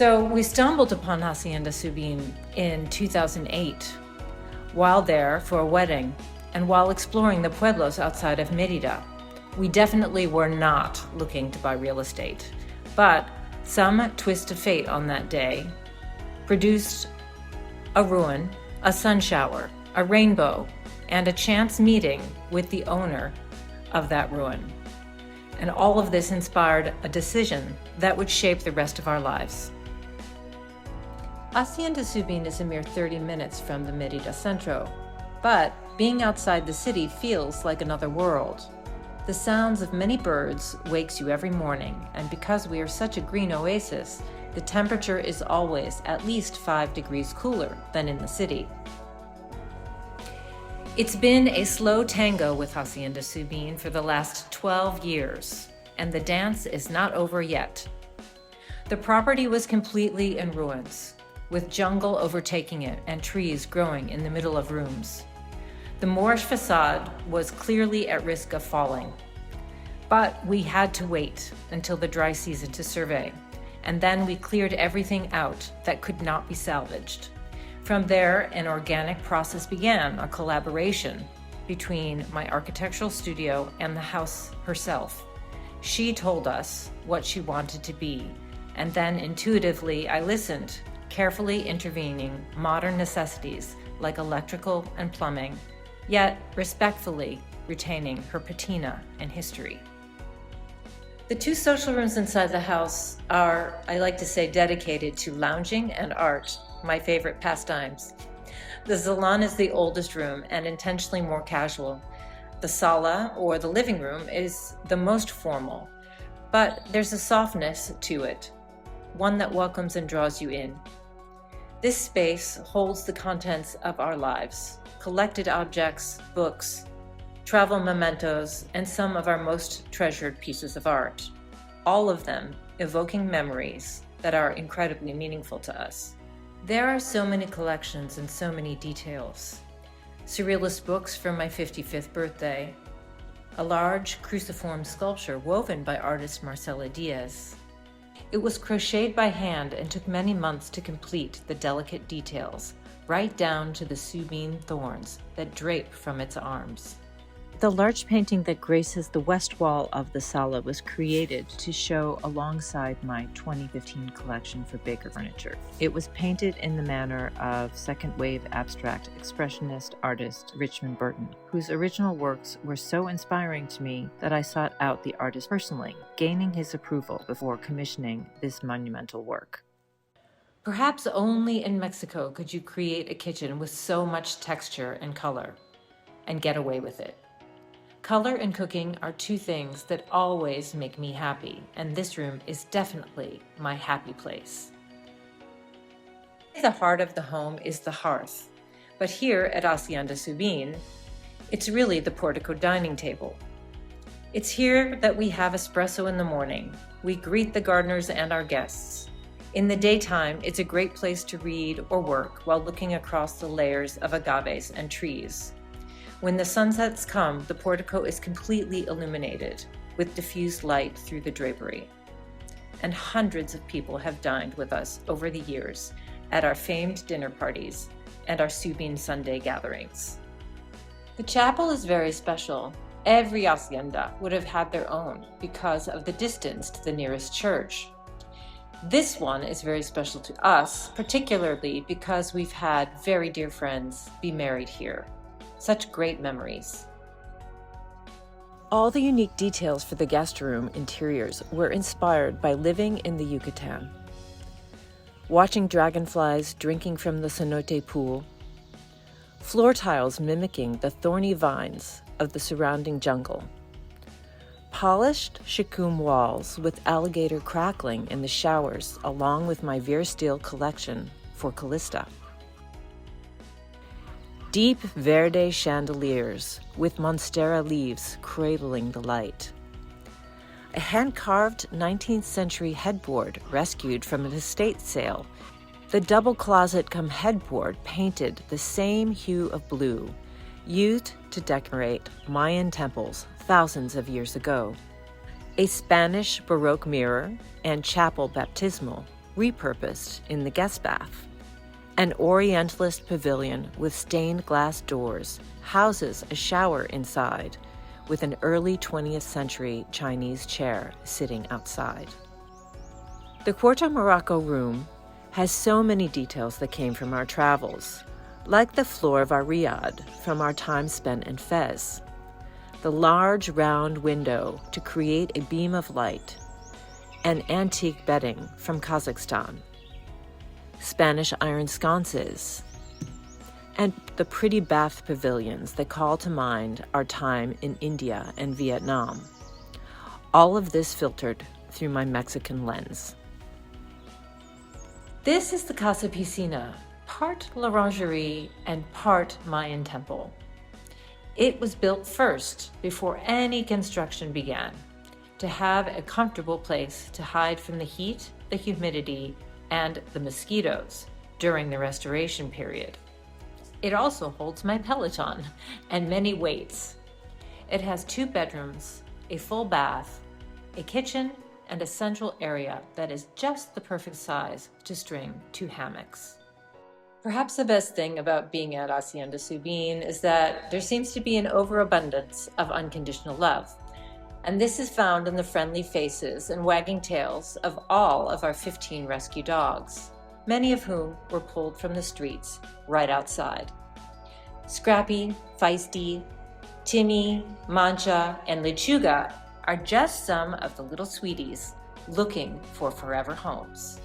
So we stumbled upon Hacienda Subin in 2008, while there for a wedding and while exploring the pueblos outside of Mérida. We definitely were not looking to buy real estate, but some twist of fate on that day produced a ruin, a sun shower, a rainbow, and a chance meeting with the owner of that ruin. And all of this inspired a decision that would shape the rest of our lives. Hacienda Subin is a mere 30 minutes from the Mérida Centro, but being outside the city feels like another world. The sounds of many birds wakes you every morning, and because we are such a green oasis, the temperature is always at least 5 degrees cooler than in the city. It's been a slow tango with Hacienda Subin for the last 12 years, and the dance is not over yet. The property was completely in ruins, with jungle overtaking it and trees growing in the middle of rooms. The Moorish facade was clearly at risk of falling, but we had to wait until the dry season to survey, and then we cleared everything out that could not be salvaged. From there, an organic process began, a collaboration between my architectural studio and the house herself. She told us what she wanted to be, and then intuitively I listened, carefully intervening modern necessities like electrical and plumbing, yet respectfully retaining her patina and history. The 2 social rooms inside the house are, I like to say, dedicated to lounging and art, my favorite pastimes. The salon is the oldest room and intentionally more casual. The sala, or the living room, is the most formal, but there's a softness to it, one that welcomes and draws you in. This space holds the contents of our lives, collected objects, books, travel mementos, and some of our most treasured pieces of art, all of them evoking memories that are incredibly meaningful to us. There are so many collections and so many details. Surrealist books from my 55th birthday, a large cruciform sculpture woven by artist Marcela Diaz. It was crocheted by hand and took many months to complete the delicate details, right down to the Subin thorns that drape from its arms. The large painting that graces the west wall of the sala was created to show alongside my 2015 collection for Baker Furniture. It was painted in the manner of second-wave abstract expressionist artist Richmond Burton, whose original works were so inspiring to me that I sought out the artist personally, gaining his approval before commissioning this monumental work. Perhaps only in Mexico could you create a kitchen with so much texture and color, and get away with it. Color and cooking are 2 things that always make me happy, and this room is definitely my happy place. The heart of the home is the hearth, but here at Hacienda Subin, it's really the portico dining table. It's here that we have espresso in the morning. We greet the gardeners and our guests. In the daytime, it's a great place to read or work while looking across the layers of agaves and trees. When the sunsets come, the portico is completely illuminated with diffused light through the drapery. And hundreds of people have dined with us over the years at our famed dinner parties and our Subin Sunday gatherings. The chapel is very special. Every hacienda would have had their own because of the distance to the nearest church. This one is very special to us, particularly because we've had very dear friends be married here. Such great memories. All the unique details for the guest room interiors were inspired by living in the Yucatan. Watching dragonflies drinking from the cenote pool, floor tiles mimicking the thorny vines of the surrounding jungle, polished shikun walls with alligator crackling in the showers along with my Veer steel collection for Callista. Deep verde chandeliers with monstera leaves cradling the light. A hand-carved 19th century headboard rescued from an estate sale. The double closet come headboard painted the same hue of blue, used to decorate Mayan temples thousands of years ago. A Spanish Baroque mirror and chapel baptismal repurposed in the guest bath. An Orientalist pavilion with stained glass doors houses a shower inside, with an early 20th century Chinese chair sitting outside. The Quarto Morocco room has so many details that came from our travels, like the floor of our riad from our time spent in Fez, the large round window to create a beam of light, and antique bedding from Kazakhstan, Spanish iron sconces, and the pretty bath pavilions that call to mind our time in India and Vietnam. All of this filtered through my Mexican lens. This is the Casa Pina, part l'Orangerie and part Mayan temple. It was built first, before any construction began, to have a comfortable place to hide from the heat, the humidity, and the mosquitoes during the restoration period. It also holds my Peloton and many weights. It has 2 bedrooms, a full bath, a kitchen, and a central area that is just the perfect size to string 2 hammocks. Perhaps the best thing about being at Hacienda Subin is that there seems to be an overabundance of unconditional love. And this is found in the friendly faces and wagging tails of all of our 15 rescue dogs, many of whom were pulled from the streets right outside. Scrappy, Feisty, Timmy, Mancha, and Lechuga are just some of the little sweeties looking for forever homes.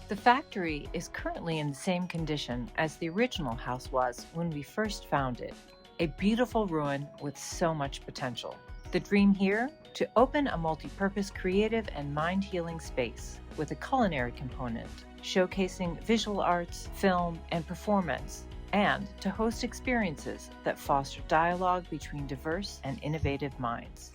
The factory is currently in the same condition as the original house was when we first found it, a beautiful ruin with so much potential. The dream here? To open a multi-purpose creative and mind-healing space with a culinary component, showcasing visual arts, film, and performance, and to host experiences that foster dialogue between diverse and innovative minds.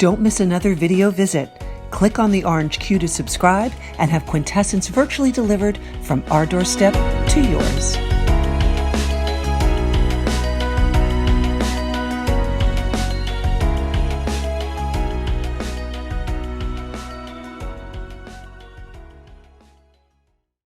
Don't miss another video visit. Click on the orange Q to subscribe and have Quintessence virtually delivered from our doorstep to yours.